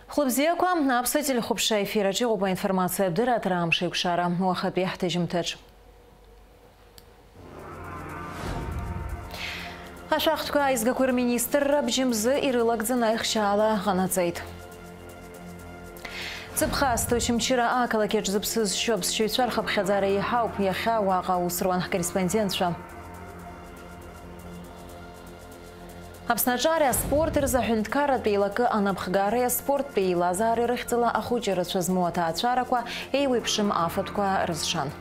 Хлопзиякам на обсудили хопша эфира оба информация обдиратора Амшикшара Муахабех Тежимтеч. Ашахтка изгакур министр бжимзы ирылагзына ихшала ганацейт. Цепхас точимчира акала кечзыпсыз шобс швейцар хабхазара и хауп яха вага усруан корреспондентша. Абснаджария спорт ирзахюнткарат бейлакы анабхгария спорт бейлазары рыхтыла ахуджира чазмуата ачараква и выпшим афатква разшан.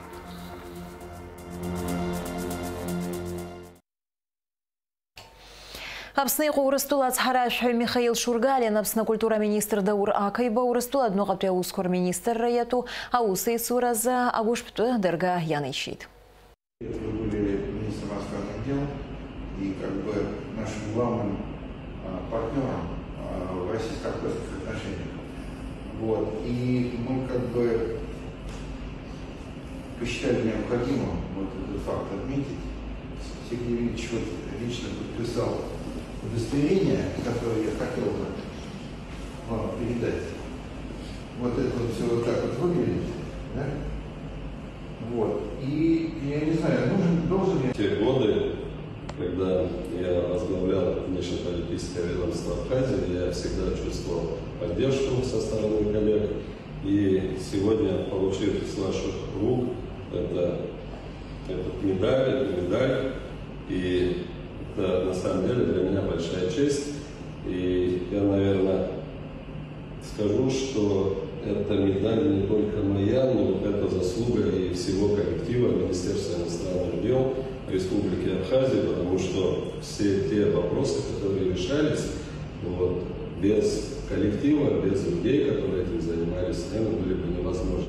Абсны урыстула цхараш Михаил Шургалин, абсна культура министр Даур Акайба урыстула дногапте ускор министр раяту, а усы сураза агушпту дерга янычит. И как бы нашим главным партнером в российско-австрийских отношениях. Вот. И мы как бы посчитали необходимым вот этот факт отметить. Сергей Ильич вот лично подписал удостоверение, которое я хотел бы вам передать. Вот это вот все вот так вот выглядит. Да? Вот. И я не знаю, должен ли... Те годы, когда я возглавлял внешнеполитическое ведомство Абхазии, я всегда чувствовал поддержку со стороны коллег. И сегодня, получив с наших рук этот медаль, и это на самом деле для меня большая честь. И я, наверное, скажу, что эта медаль не только моя, но это заслуга и всего коллектива Министерства иностранных дел Республики Абхазия, потому что все те вопросы, которые решались, вот, без коллектива, без людей, которые этим занимались, наверное, были бы невозможны.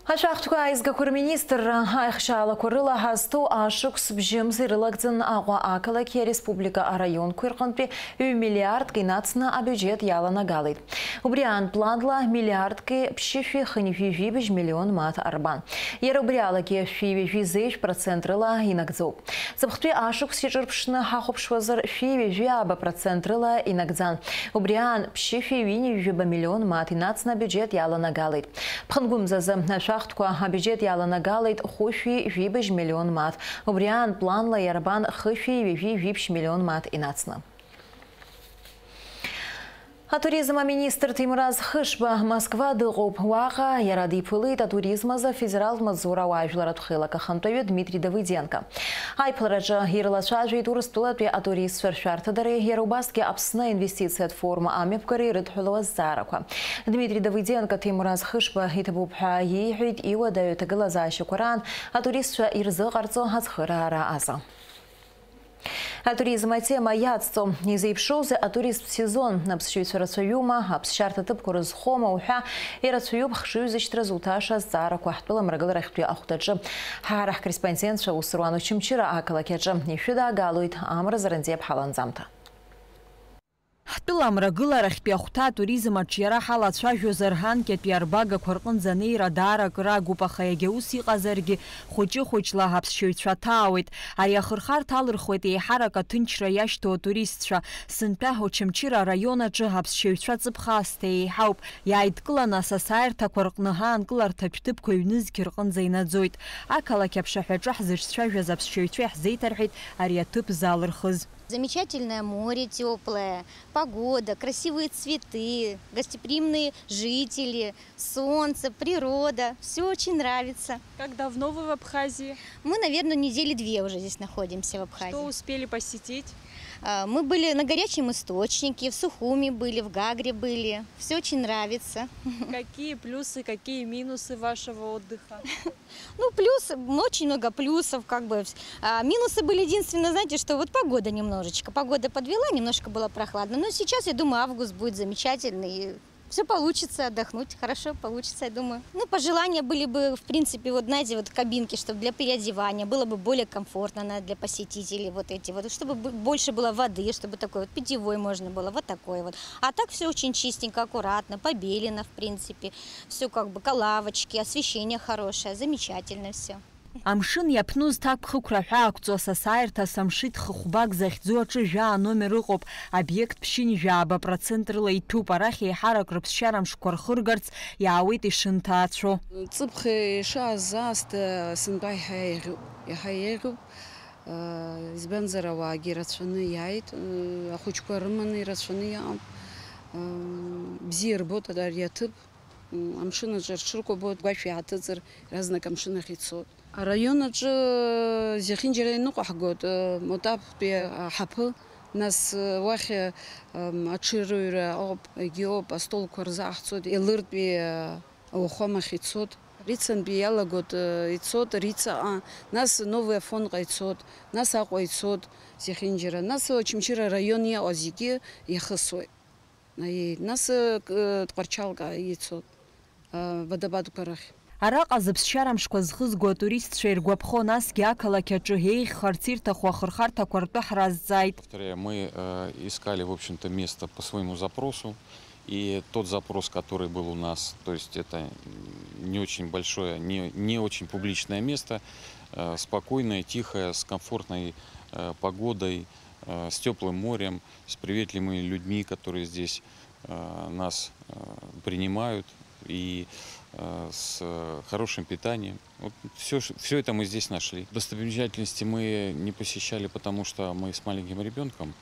Ашахтука изгакур министр айхшала курыла хасту ашукс бжим зирылагзын агва акалаки республика район куйрканпи 1 миллиард гинацна а бюджет яла нагалит. Убриан планла миллиард ки пшифи ханифи бж миллион мат арбан. Ерубриала ки фиви зейш процентрила инагзу. Запхтуи ашукс сижерпшна хахопшвазар фиви аба процентрила инагзан. Убриан пшифи вини жуба миллион мат инацна бюджет яла нагалит. Пхангумзаза Шахтка бюджет яла нагалит хуши вибж миллион мат. Убриан планла ярбан хуши вибж миллион мат инацна. А туризма министр Тимураз Хышба Москва дыгоп ваха яради пылыт а туризма за федерал мазура важлара тхила кахантове Дмитрий Давыденко. Айплараджа гирлачажи турстулатве а турист свершартадары ярубастки абсна инвестиция от форма амепкари рытхулова зарака. Дмитрий Давыденко Тимураз Хышба хитабубха ехид и водают глаза шукуран а турист ирзы гарцо хазхырара аза. А туризм тема ядство не заипшозе, а турист сезон напсчуется рацуюма, обсчарта тыпку разхома уха и рацуюб хшуюзичт результаша зара куахтбыла мрагал рахпри ахутаджи. Харах корреспондентша усруану чимчира акалакеджи нефюда галуит амра зарандеп халанзамта. Хтыламра гыларахьпи ахәҭа атуризм аҿиара ҳалацәажәоз рҳанкьатәи арбагақәа рҟынӡа анеира даара рагуп, аха иагьа ус иҟазаргьы хәыҷы-хәыҷла аԥсшьаҩцәа ҭаауеит. Ари ахырхарҭа алырхуеит еиҳарак аҭынчра иашьҭоу атуристцәа. Сынтәа Очамчыра араион аҿы аԥсшьаҩцәа ҵыԥхаасҭа еиҳауп. Иааидкыланы асасааирҭақәа рҟны ҳаанкыларҭа шәҭыԥқәа ҩнызқьы рҟынӡа инаӡоит. Ақалақь аԥшаҳәаҿы ҳзыҿцәажәаз аԥсшьаҩцәа иаҳзеиҭарҳәеит ари аҭыԥ залырхыз. Замечательное море теплое, погода, красивые цветы, гостеприимные жители, солнце, природа. Все очень нравится. Как давно вы в Абхазии? Мы, наверное, недели 2 уже здесь находимся в Абхазии. Что успели посетить? Мы были на Горячем источнике, в Сухуми были, в Гагре были. Все очень нравится. Какие плюсы, какие минусы вашего отдыха? Ну, плюсы, очень много плюсов, как бы. Минусы были единственное, знаете, что вот погода немножечко. Погода подвела, немножко было прохладно. Но сейчас, я думаю, август будет замечательный. Все получится, отдохнуть хорошо получится, я думаю. Ну, пожелания были бы, в принципе, вот, знаете, вот кабинки, чтобы для переодевания было бы более комфортно для посетителей, вот эти вот, чтобы больше было воды, чтобы такой вот питьевой можно было, вот такой вот. А так все очень чистенько, аккуратно, побелено, в принципе. Все как бы, лавочки, освещение хорошее, замечательно все. Амшын япнуз так пхықәра ҳәа ақәҵо асасааирҭа самшит хыхәбак захьӡу аҿы жәаа номер ыҟоуп. Обиект ԥшьынҩ жәаба процент рыла иҭәуп. Арахь еиҳарак рыԥсшьара мшқәа рхыргарц иаауеит ишынҭаацәо. Ҵыԥх ишааз аасҭа сынтәа иаҳа еиӷьуп. Избанзар ауаагьы ирацәаны иааит. Ахәыҷқәа рыманы ирацәаны иаауп. Бзиа рбоит ари аҭыԥ. Амшын аҿы рҽыркәабоит, гәашә иааҭыҵыр, иаразнак амшын ахь ицоит. Араион аҿы зехьынџьара иныҟәаҳгоит Мотаптәи аҳаԥы, нас уахь аҽырҩра ауп, егьи ауп, астолқәа рзааҳцоит, Елыртәи ауахәамахь ицоит, Рицантәи иалагоит ицоит, Рицаҟа, нас Нови Афонҟа ицоит, нас Аҟәа ицоит зехьынџьара, нас Очамчыра араион иаҟаз зегьы иахысуеит. Нас Тҟәарчалҟа ицоит, Водопадқәа рахь. Араҟа зыԥсшьара мшқәа зхызго атуристцәа иргәаԥхо, насгьы ақалақь аҿы еиӷьхарц ирҭаху ахырхарҭақәа ртәы ҳразҵааит. Мы искали, в общем-то, место по своему запросу. И тот запрос, который был у нас, то есть это не очень большое, не очень публичное место, спокойное, тихое, с комфортной погодой, с теплым морем, с приветливыми людьми, которые здесь нас принимают, и с хорошим питанием. Вот все это мы здесь нашли. Достопримечательности мы не посещали, потому что мы с маленьким ребенком.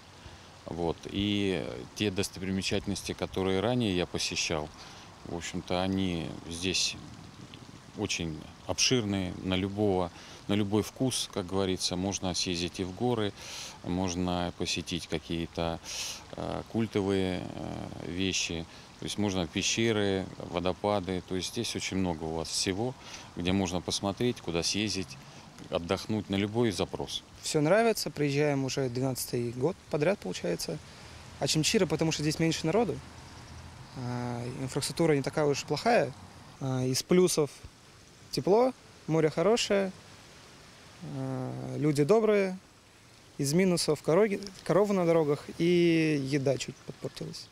Вот. И те достопримечательности, которые ранее я посещал, в общем-то, они здесь очень обширные, на любой вкус, как говорится. Можно съездить и в горы, можно посетить какие-то культовые вещи. То есть можно пещеры, водопады. То есть здесь очень много у вас всего, где можно посмотреть, куда съездить, отдохнуть на любой запрос. Все нравится, приезжаем уже 12-й год подряд, получается. Очамчыра, потому что здесь меньше народу. Инфраструктура не такая уж плохая. Из плюсов тепло, море хорошее, люди добрые. Из минусов коровы на дорогах и еда чуть подпортилась.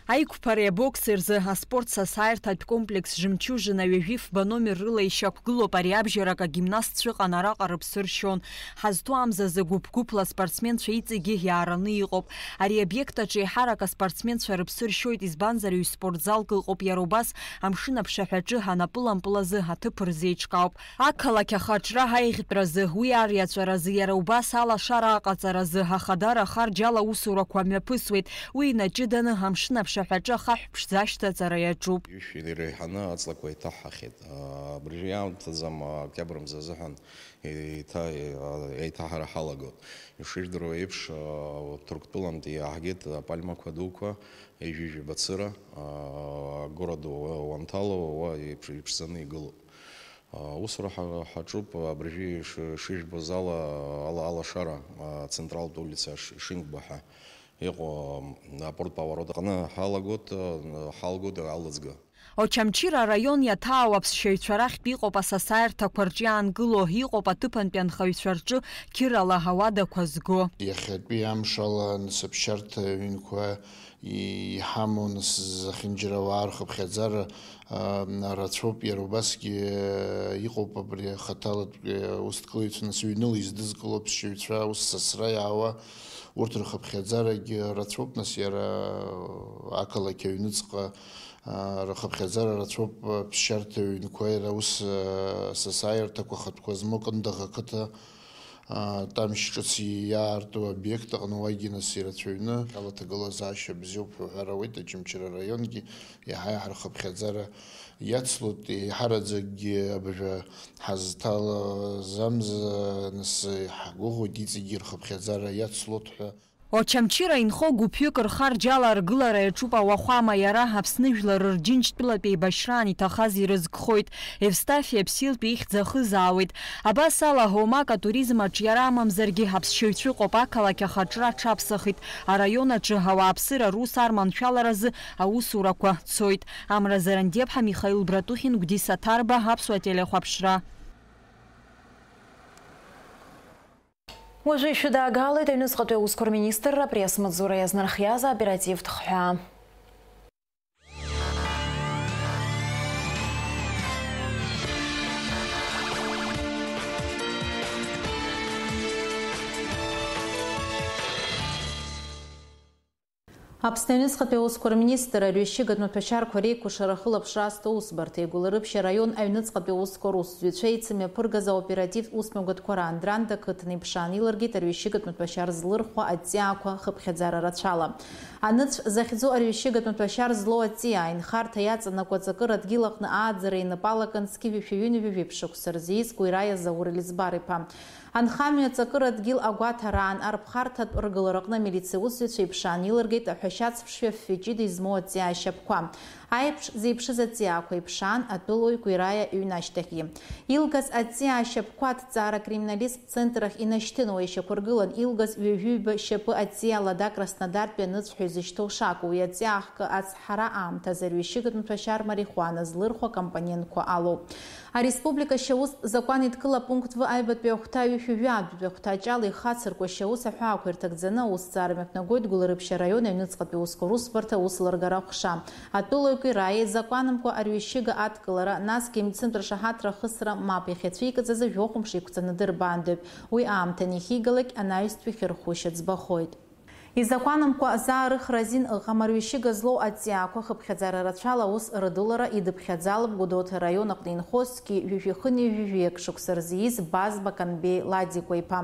Аиқәԥареи абокс рзы аспорт сасааирҭатә комплекс Жемчужина ҩажәифба номер рыла ишьақәгылоуп. Ари абжьарак агимнастцәа ыҟан, араҟа рыԥсы ршьон. Ҳазҭо амзазы гәыԥ-гәыԥла аспортсменцәа иҵегьы иаараны иҟоуп. Ари обиект аҿы еиҳарак аспортсменцәа рыԥсы ршьоит, избанзар ҩ-спортзалк ыҟоуп. Иара убас амшын аԥшаҳәаҿы ҳанапылампылазы ҳаҭыԥ рзеиҿкаауп. Ақалақь ахаҿра ҳаиӷьтәразы, уи ариаҵәаразы, иара убас алашара аҟаҵаразы ҳахадара харџьала аусурақәа мҩаԥысуеит. Уи инаҷыданы амшын аԥшаҳәаҿы хаҳә ԥшӡашьҭаҵара иаҿуп. Иреиҳаны аҵлақәа иҭаҳҳахьеит. Абыржәы иаамҭаӡам октиабр мза азыҳәан еиҭаҳара ҳалагоит. Ишыжәдыруа еиԥш, Ҭырқәтәылантәи иааҳгеит апальмақәа дуқәа, ижәижәи Бацыра, город Уантало, уа иԥшӡаны игылоуп. Усура ҳаҿуп, абыржәы ишыжәбоз алашара, Централтә улица Шингба ҳәа иҟоу апорт-поворот аҟны ҳалагоит алыҵга. Очамчыра араион иаҭаау аԥсшьаҩцәа рахьтә иҟоуп асасааирҭақәа рҿы иаангыло, иҟоуп аҭыԥантәи анхаҩцәа рҿы қьырала ҳауадақәа зго. Иахьатәи амшала насыԥшьарҭа ҩынқәа иҳамоу зехьынџьарауаа рхыԥхьаӡара рацәоуп. Иара убасгьы иҟоуп абри ахаҭалатәи устҟылаҩцәа, нас ҩныла издызкыло аԥсшьаҩцәа ус сасра иаауа, урҭ рхыԥхьаӡарагьы рацәоуп. Нас иара ақалақь аҩныҵҟа рхыԥхьаӡара рацәоуп. Ԥсшьарҭа ҩнқәа иара ус асасааирҭақәа хатәқәа змоу Кындаӷ ақыҭа тамшь ҿыц иаарту обиект аҟны уагьы нас ирацәаҩны алаҭагылазаашьа бзиоуп ҳәа уҳәар ауеит. Очамчыра араионгьы иаҳа-иаҳа рхыԥхьаӡара иацлоит. Еиҳараӡакгьы абыржәы ҳазҭалаз амза нас ҳгәыӷуеит иҵегьы рхыԥхьаӡара иацлоит ҳәа. Очамчыра инхо гәыԥҩык рхарџьала аргылара иаҿуп ауахәама. Иара Аԥсны жәлар рџьынџьтәылатәи еибашьраан иҭахаз ирызкхоит. Евстафиа Ԥсилтәи ихьӡ ахызаауеит. Абас ала Ҳомак атуризм аҿы иара амамзаргьы аԥсшьаҩцәа ыҟоуп. Ақалақь ахаҿра аҽаԥсахит. Араион аҿы ауааԥсыра рус арманшәаларазы аусурақәа цоит. Амра Зарандеԥҳа, Михаил Братухин, Гәдиса Ҭарба, Аԥсуа телехәаԥшра. Уажәы ишәыдаагалеит аҩныҵҟатәи аусқәа рминистр апресс-маҵзура иазнархиаз аоперативтә ҳәа. Аԥсны аусқәа министр рҩышьыгатә маҭәашьарақәа реиқәыршара хылаԥшра аусбарҭа игәыларыԥшьа араион аҩныҵҟатәи аусқәа русзуҩцәа еицымҩаԥыргаз аоперативтә усмҩаԥгатәқәа Андранда ақыҭан иԥшаан илыргеит арҩышьыгатә маҭәашьар злырхуа аҵиаақәа хыԥхьаӡара рацәала. Аныцә захьӡу арҩышьыгатә маҭәашьар злоу аҵиаа аинхарҭа иаҵанакуа аҵакыр адгьыл аҟны ааӡара инапалакын зқьи-ҩышәи ԥшықәса рзиз Кәираиа Заур Елизбар-иԥа. Анхамҩа аҵакыр адгьыл агәаҭараан арԥхарҭатә ргылараҟны амилициаусзуҩцәа иԥшаан илыргеит аҳәашьацԥшшәа Ффиҷида измоу аҵиаа ашьапқәа. Аиԥш зеиԥшыз аҵиаақәа иԥшаан атәылои Кәираиа иҩнашьҭахьгьы. Илгаз аҵиаа ашьапқәа аҭҵаара криминалисттә центрахь инашьҭын ишьақәыргылан илгаз ҩажәиҩба шьапы аҵиаа лада Краснодартәи аныҵәҳәа изышьҭоу шакәу уи аҵиаахкы ацҳара аамҭаз арҩышьыгатә маҭәашьар марихуана злырхуа компонентқәа алоуп. Ареспублика Шьаус закәан идкыла пункт В аҩбатәи ахәҭа ҩышәаҩатәи ахәҭа аҷала ихацыркәа Шьаус аҳәаақәа ирҭагӡаны аусҭҵаара мҩаԥнагоит Гәыларыԥшьа араион аҩныҵҟатәи аусқәа русбарҭа аусалыргара ҟәша. Атәылои Кәираиа закәанамкәа арҩышьыга адкылара, насгьы имцынтә ршаҳаҭра ахысра мап иахьацәикӡаз жәохәымш иқәҵаны дырбаандоуп. Уи аамҭан иахьигалак анаҩстәи хьырхәышьа ӡбахоит. Изакәанамкәа заарыхра азин ыҟам арҩышьыга злоу аҵиаақәа хыԥхьаӡара рацәала аус рыдылара идыԥхьаӡалоуп Гәдоуҭа араион аҟны инхоз зқьи-ҩажәихыни-ҩажәиак шықәса рзиз Базба Канбеи Ладикәа-иԥа.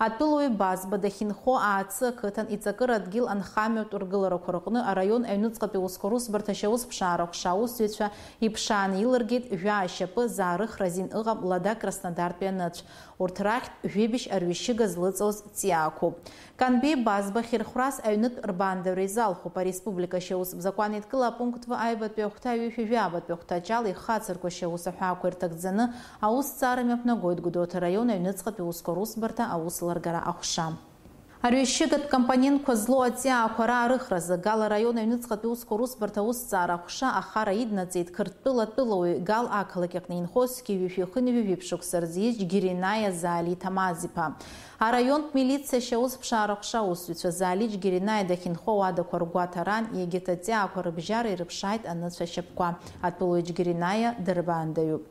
Атәылоуи Базба дахьынхо аацы ақыҭан иҵакыр адгьыл анхамҩатә ргыларақәа рҟны араион аҩныҵҟатәи аусқәа русбарҭа Шьаус ԥшаара ҟәша аусзуҩцәа иԥшаан илыргеит жәа-ашьапы заарыхра азин ыҟам лада Краснодартәи аныцә. Урҭ рахьтә жәибжь арҩышьыга злыҵоз ҵиаақәоуп. Канбеи Базба хьырхәрас аҩнытә рбаандаҩра изалхуп. Ареспублика Шьаус закәан идкыла апункт В аҩбатәи ахәҭа ҩышәаҩабатәи ахәҭа аҷала ихацыркәа Шьаус аҳәаақәа ирҭагӡаны аусҭҵаара мҩаԥнагоит Гәдоуҭа араион аҩныҵҟатәи аусқәа русбарҭа аусалыргара аҟәша. Арҩышьыгатә компонентқәа злоу аҵиаақәа раарыхразы Гал араион аҩныҵҟатәи аусқәа русбарҭа аусҭҵаара аҟәша ахара иднаҵеит Қырҭтәыла-тәылауаҩ Гал ақалақь аҟны инхоз зқьи-ҩажәихыни-ҩажәи ԥшықәса рзиз Џьгьеринаиа Заали Ҭамаз-иԥа. Араионтә милициа Шьаус ԥшаара ҟәша аусзуҩцәа Заали Џьгьеринаиа дахьынхо ауадақәа ргәаҭаран егьырҭ аҵиаақәа рыбжьара ирыԥшааит аныцәа ашьапқәа. Атәылоуи Џьгьеринаиа дырбаандаҩуп.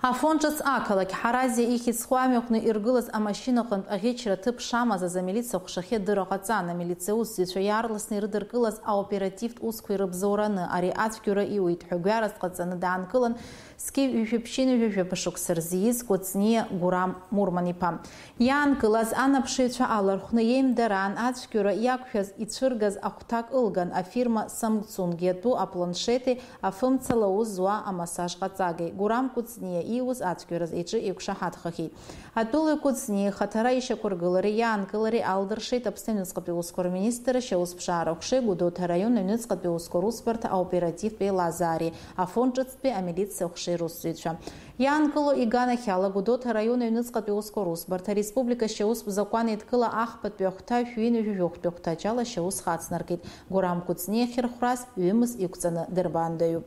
Афон ҿыц ақалақь Ҳаразиа ихьыӡхуа амҩаҟны иргылаз амашьынаҟнытә аӷьычра ҭыԥ шамаз азамилициа ҟәшахьы дырра ҟаҵан амилициаусзуҩцәа иаарласны ирыдыркылаз аоперативтә усқәа ирыбзоураны ари ацәгьара иуит ҳәа гәаразтә ҟаҵаны даанкылан зқьи-ҩажәи ԥшықәса рзиз Кәыҵниа Гурам Мурман-иԥа. Иаанкылаз анаԥшыҩцәа алархәны иеимдараан ацәгьара иақәшәаз ицәыргаз ахәҭак ылган афирма Самсунг иатәу апланшети афымцала аус зуа амассаж ҟаҵагеи. Гурам Кәыҵниа ииуз ацәгьараз иҿы иқәшаҳаҭхахьеит. Атәылоуи Кәыҵниа ихаҭара ишьақәыргылареи иаанкылареи алдыршеит Аԥсны аҩныҵҟатәи аусқәа рминистр Шьаус ԥшаара ҟәшеи Гәдоуҭа араион аҩныҵҟатәи аусқәа русбарҭа аоперативтә еилазаареи Афон ҿыцтәи амилициа ҟәшеи русзуҩцәа. Иаанкыло иганахьала Гәдоуҭа араион аҩныҵҟатәи аусқәа русбарҭа Ареспублика Шьаус закәан идкыла ахԥатәи ахәҭа ҩажәихәтәи ахәҭа аҷала Шьаус хацнаркит. Гурам Кәыҵниа хьырхәрас ҩымыз иқәҵаны дырбаандаҩуп.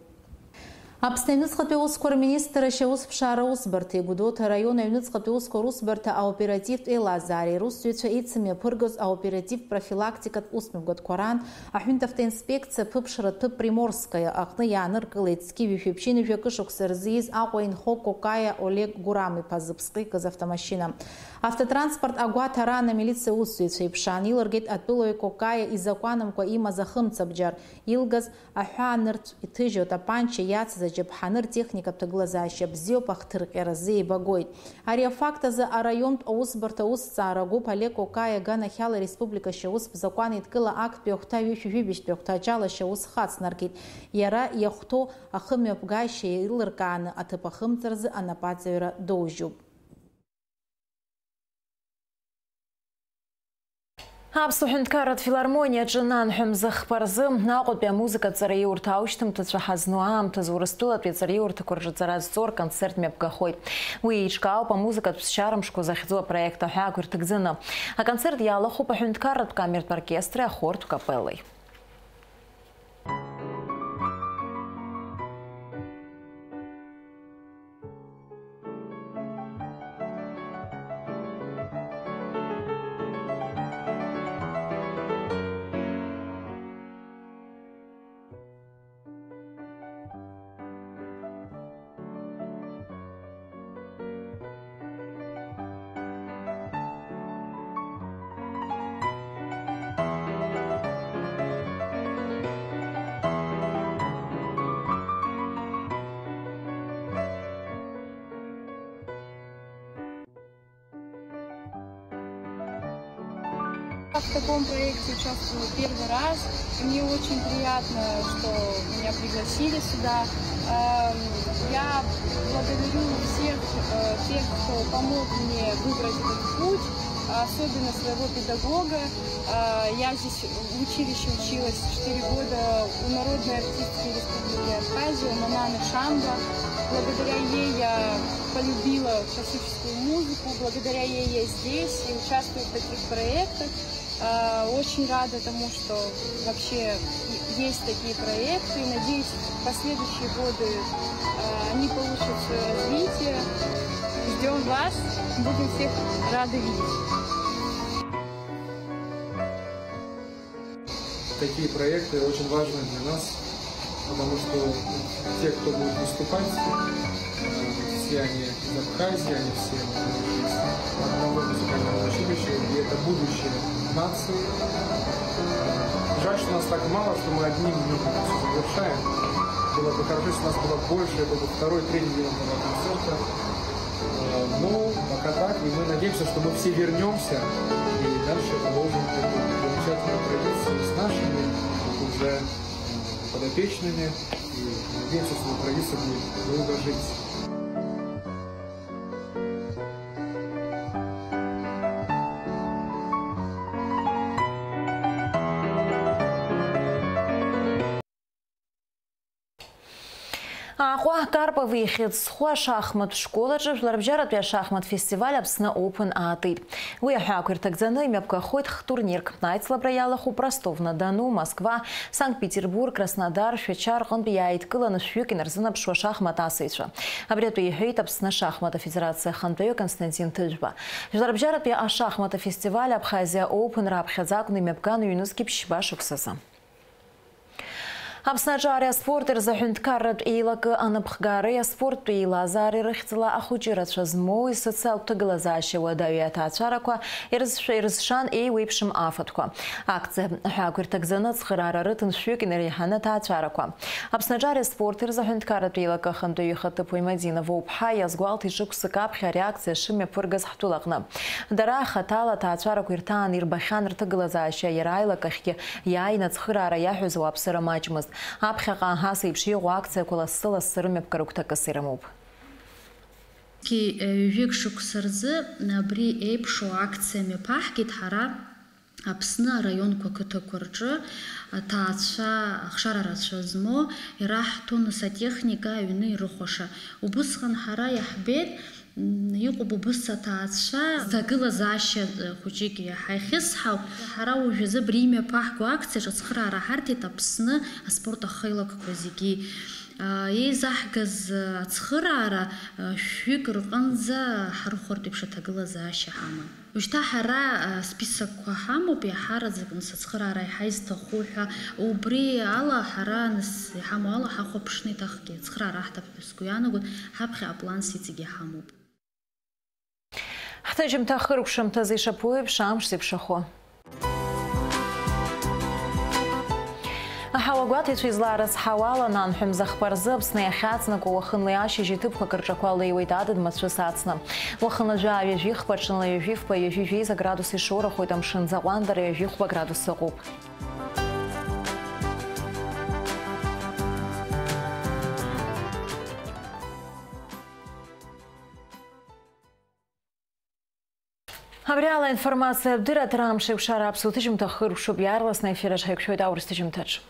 Аԥсны аҩныҵҟатәи аусқәа рминистр Шьаус ԥшаара усбарҭеи Гәдоуҭа араион аҩныҵҟатәи аусқәа русбарҭа аоперативтә еилазаареи русзуҩцәа еицымҩаԥыргаз аоперативтә профилактикатә усмҩаԥгатәқәа раан аҳәынтә автоинспекциа ԥыԥшратәы Приморскаиа аҟны иааныркылеит зқьи-ҩажәи шықәса рзиз Аҟәа инхо Кокаиа Олег Гурам-иԥа зыԥсҟы икыз автомашьына. Автотранспорт агәаҭараан амилициа усзуҩцәа иԥшаан илыргеит атәылоуи Кокаиа изакәанамкәа имаз ахымцабџьар илгаз аҳәаанырцә иҭыжьу атапанча иацыз аџьаԥҳаны ртехникатә ҭагылазаашьа бзиоуп ахҭырҟьаразы еибагоит. Ари афакт азы араионтә аусбарҭа аусҭҵаара агәыԥ Олег Кокаиа аганахьала Республика Шьаус закәан идкыла актәи ахәҭа ҩышәаҩытәи ахәҭа аҷала Шьаус хацнаркит. Иара иахәҭоу ахымҩаԥгашьа еилыркааны аҭыԥ ахымҵаразы анапаҵаҩра доужьуп. Аԥсуа ҳәынҭқарратә филармониаҿы нанҳәа парзы Аҟәатәи амузыкатә ҵараиурҭа аушьҭымҭацәа ҳазну аамҭазы Урыстәылатәи аҵараиурҭақәа рҿы зҵоу рконцерт мҩаԥгахоит. Уи еиҿкаауп амузыкатә ԥсшьарамшқәа захьӡу апроект аҳәаақәа ирҭагӡаны. Аконцерт иалахәуп аҳәынҭқарратә камертә оркестри ахортә капеллеи. В таком проекте участвую первый раз, и мне очень приятно, что меня пригласили сюда. Я благодарю всех тех, кто помог мне выбрать этот путь, особенно своего педагога. Я здесь в училище училась 4 года у Народной артистки Республики Абхазия, Мананы Шамба. Благодаря ей я полюбила классическую музыку, благодаря ей я здесь и участвую в таких проектах. Очень рада тому, что вообще есть такие проекты. И надеюсь, в последующие годы они получат свое развитие. Ждем вас, будем всех рады видеть. Такие проекты очень важны для нас, потому что те, кто будет выступать, все они из Абхазии, они все из одного музыкального училища, и это будущее нации. Жаль, что нас так мало, что мы одним днем все завершаем. Было бы хорошо, если нас было больше, это был второй, третий день этого концерта. Но пока так, и мы надеемся, что мы все вернемся и дальше продолжим эту замечательную традицию с нашими уже подопечными. И надеемся, что эта традиция будет долго жить. Ахуа Карповый хитсхуа шахмат школа жларбжарат я шахмат фестиваль Апсна Open атыр. Уя хакур тагзаны мяпка хойт турнир Кнайцла Браялаху Ростов-на-Дону, Москва, Санкт-Петербург, Краснодар, Швейчар, Гонбияет, Кылана Швюкин, Рзанапшуа шахмат асыша. Обряду и хейт Апсна шахмата федерация Хантаю Константин Тыжба. Жларбжарат я шахмата фестиваль Абхазия Open рабхазакуны мяпкану юнуски пшиба шуксаса. Апснаджария спортер захюнткаррат эйлак анапхгария спорт эйлазари рыхтила ахучират шазмой социал тыглазаши вадавиата ачараква ирзшан эй вейпшим афатква. Акция хакуртагзанат схарара рытын шюкин рихана тачараква. Апснаджария спортер захюнткаррат эйлак хантуюхаты поймадина вопха язгуалт ишуксыкапхя реакция шиме пургаз хтулакна. Дара хатала тачараква иртан ирбахан ртыглазаши ярайлакахки яйнат схарара яхюзу апсара мачмыз. Апхяга хасы ипшиу акция колассыла сырым эпкаруктака сырамуп. Ки векшук сырзы бри эпшу акциями пахкит хара Апсна район кокыты курджы таатша ахшараратша змо ирах тунуса техника юны рухоша. Убысхан хара яхбет يقو ببصة تعطشا زاقلا زاشا خوشيكي حيخسحاو حراو جزا بريميا باحكو أكتر تسخرا راحارتي تابسنا أسبورتا خيلك كوزيكي يزاحقز تسخرا شوكر قنزا حرو خورتي بشا تاقلا زاشا حاما وشتا حرا سبيسا كوحامو بيا حارا زاقن تسخرا راي حيز تخوحا وبري على حرا نس حامو على حاخو بشني تخكي تسخرا راحتا بسكويانا قد حابخي أبلان سيتيجي حامو احتاجم تأخر وشم تزي شبوي بشامش سيبشخو. أحاوجات يتوزلارس حوالا نانحم زخبر زبسنا يخاتنا وخن لياشي جيتب خكرجكوا لي ويتعدد متشساتنا وخن جاي يجيخ برشن لي يجيف بيجي за градусы шора хоть там шин за вандер يجيخ по градусы губ. Абриала информация бдыра трамши в шарапсу тыжим тахыр шуб ярлас на эфире шайкшой даурс тыжим тач.